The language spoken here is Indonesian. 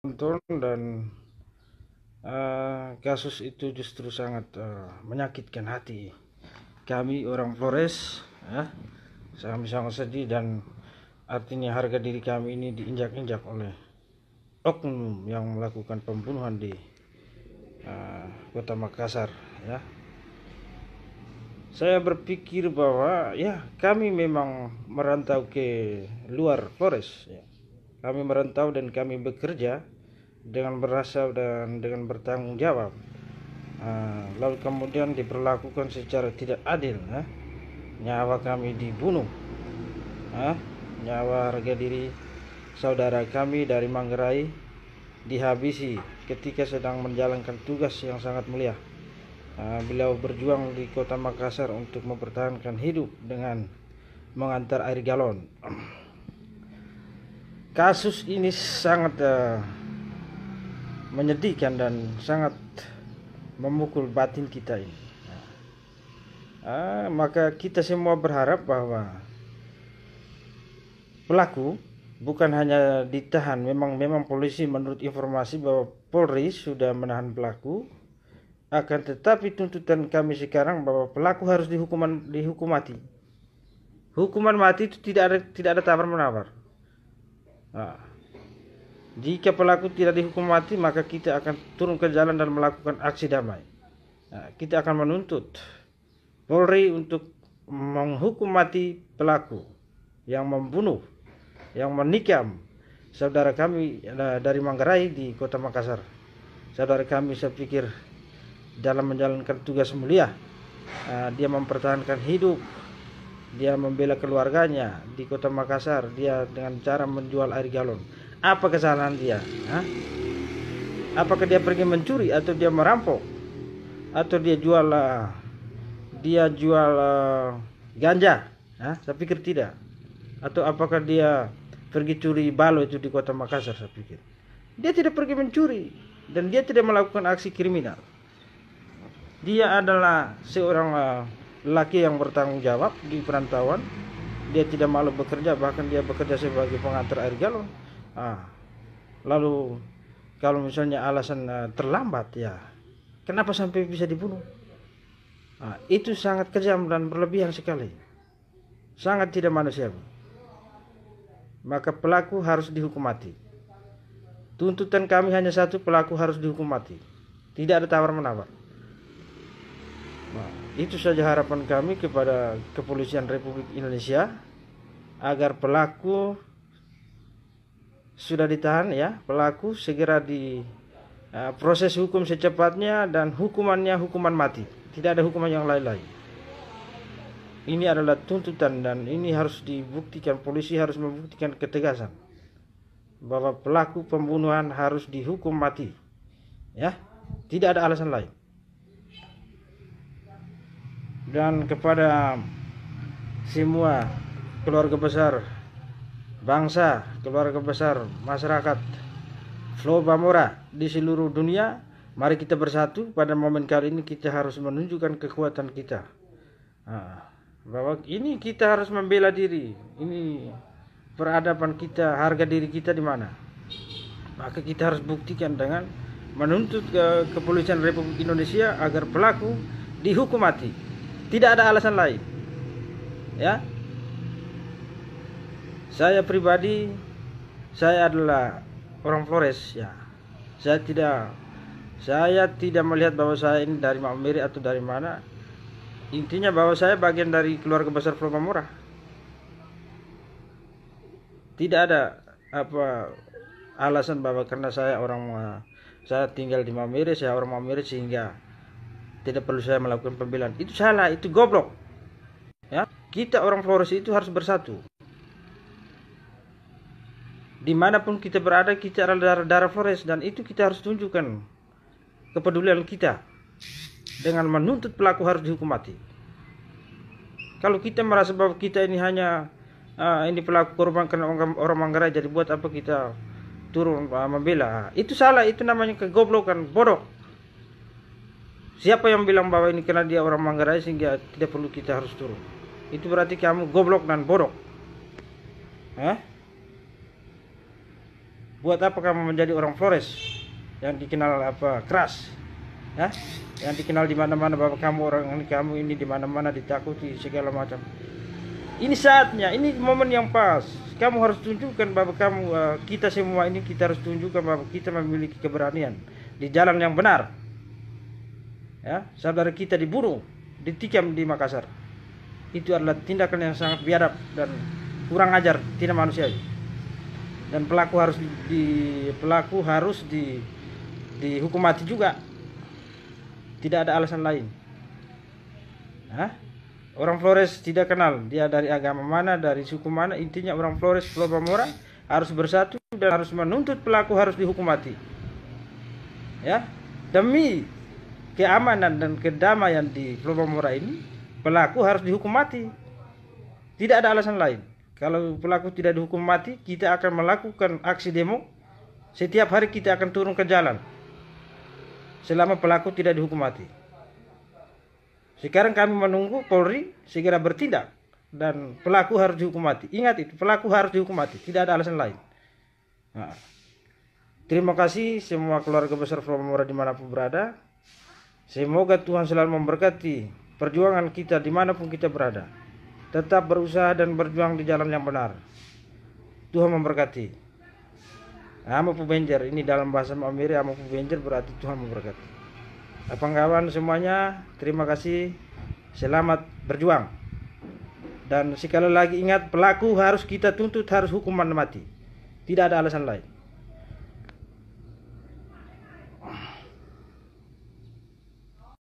Nonton dan kasus itu justru sangat menyakitkan hati kami orang Flores, ya. Kami sangat sedih dan artinya harga diri kami ini diinjak-injak oleh oknum yang melakukan pembunuhan di kota Makassar, ya. Saya berpikir bahwa ya kami memang merantau ke luar Flores, ya. Kami merantau dan kami bekerja dengan berasa dan dengan bertanggung jawab. Lalu kemudian diperlakukan secara tidak adil, ya. Nyawa kami dibunuh, nyawa harga diri saudara kami dari Manggarai dihabisi ketika sedang menjalankan tugas yang sangat mulia. Beliau berjuang di kota Makassar untuk mempertahankan hidup dengan mengantar air galon. Kasus ini sangat menyedihkan dan sangat memukul batin kita ini. Maka kita semua berharap bahwa pelaku bukan hanya ditahan, memang polisi menurut informasi bahwa Polri sudah menahan pelaku, akan tetapi tuntutan kami sekarang bahwa pelaku harus dihukum mati. Hukuman mati itu tidak ada tawar-menawar. Jika pelaku tidak dihukum mati, maka kita akan turun ke jalan dan melakukan aksi damai. Kita akan menuntut Polri untuk menghukum mati pelaku yang membunuh, yang menikam saudara kami dari Manggarai di kota Makassar. Saudara kami, saya pikir dalam menjalankan tugas mulia, dia mempertahankan hidup, dia membela keluarganya di kota Makassar, dia dengan cara menjual air galon. Apa kesalahan dia? Apakah dia pergi mencuri atau dia merampok atau dia jual ganja? Saya pikir tidak. Atau apakah dia pergi curi balo itu di kota Makassar? Saya pikir dia tidak pergi mencuri dan dia tidak melakukan aksi kriminal. Dia adalah seorang lelaki yang bertanggung jawab di perantauan. Dia tidak malu bekerja, bahkan dia bekerja sebagai pengantar air galon. Lalu kalau misalnya alasan terlambat, ya kenapa sampai bisa dibunuh? Itu sangat kejam dan berlebihan sekali, sangat tidak manusiawi. Maka pelaku harus dihukum mati. Tuntutan kami hanya satu, pelaku harus dihukum mati. Tidak ada tawar-menawar. Itu saja harapan kami kepada Kepolisian Republik Indonesia, agar pelaku sudah ditahan, ya, pelaku segera di proses hukum secepatnya dan hukumannya hukuman mati. Tidak ada hukuman yang lain-lain. Ini adalah tuntutan dan ini harus dibuktikan. Polisi harus membuktikan ketegasan bahwa pelaku pembunuhan harus dihukum mati, ya, tidak ada alasan lain. Dan kepada semua keluarga besar bangsa, keluarga besar masyarakat Flobamora di seluruh dunia, mari kita bersatu pada momen kali ini. Kita harus menunjukkan kekuatan kita, bahwa ini kita harus membela diri. Ini peradaban kita, harga diri kita di mana. Maka kita harus buktikan dengan menuntut ke Kepolisian Republik Indonesia agar pelaku dihukum mati. Tidak ada alasan lain, ya. Saya pribadi, saya adalah orang Flores, ya. Saya tidak melihat bahwa saya ini dari Maumere atau dari mana. Intinya bahwa saya bagian dari keluarga besar Flobamora. Tidak ada alasan bahwa karena saya tinggal di Maumere, saya orang Maumere sehingga tidak perlu saya melakukan pembelaan. Itu salah, itu goblok, ya. Kita orang Flores itu harus bersatu. Dimanapun kita berada, kita adalah darah Flores, dan itu kita harus tunjukkan kepedulian kita dengan menuntut pelaku harus dihukum mati. Kalau kita merasa bahwa kita ini hanya ini pelaku korban karena orang Manggarai, jadi buat apa kita turun membela? Itu salah, itu namanya kegoblokan, bodoh. Siapa yang bilang bahwa ini karena dia orang Manggarai sehingga tidak perlu kita harus turun? Itu berarti kamu goblok dan bodoh. Buat apa kamu menjadi orang Flores yang dikenal keras, ya? Yang dikenal di mana-mana bahwa kamu ini di mana-mana ditakuti segala macam. Ini saatnya, ini momen yang pas. Kamu harus tunjukkan bahwa kita semua ini kita harus tunjukkan bahwa kita memiliki keberanian di jalan yang benar. Ya, saudara kita dibunuh, ditikam di Makassar. Itu adalah tindakan yang sangat biadab dan kurang ajar, tidak manusiawi. Dan pelaku harus dihukum mati juga. Tidak ada alasan lain. Hah? Orang Flores tidak kenal dia dari agama mana, dari suku mana. Intinya orang Flores Pulau Bamora harus bersatu dan harus menuntut pelaku harus dihukum mati. Ya, demi keamanan dan kedamaian di Pulau Bamora ini, pelaku harus dihukum mati. Tidak ada alasan lain. Kalau pelaku tidak dihukum mati, kita akan melakukan aksi demo. Setiap hari kita akan turun ke jalan selama pelaku tidak dihukum mati. Sekarang kami menunggu Polri segera bertindak dan pelaku harus dihukum mati. Ingat itu, pelaku harus dihukum mati, tidak ada alasan lain. Nah, terima kasih semua keluarga besar Pulau Bamora dimanapun berada. Semoga Tuhan selalu memberkati perjuangan kita dimanapun kita berada. Tetap berusaha dan berjuang di jalan yang benar. Tuhan memberkati. Amo Pubenjer, ini dalam bahasa Mamiri, Amo Pubenjer berarti Tuhan memberkati. Kawan semuanya, terima kasih. Selamat berjuang. Dan sekali lagi ingat, pelaku harus kita tuntut, harus hukuman mati. Tidak ada alasan lain.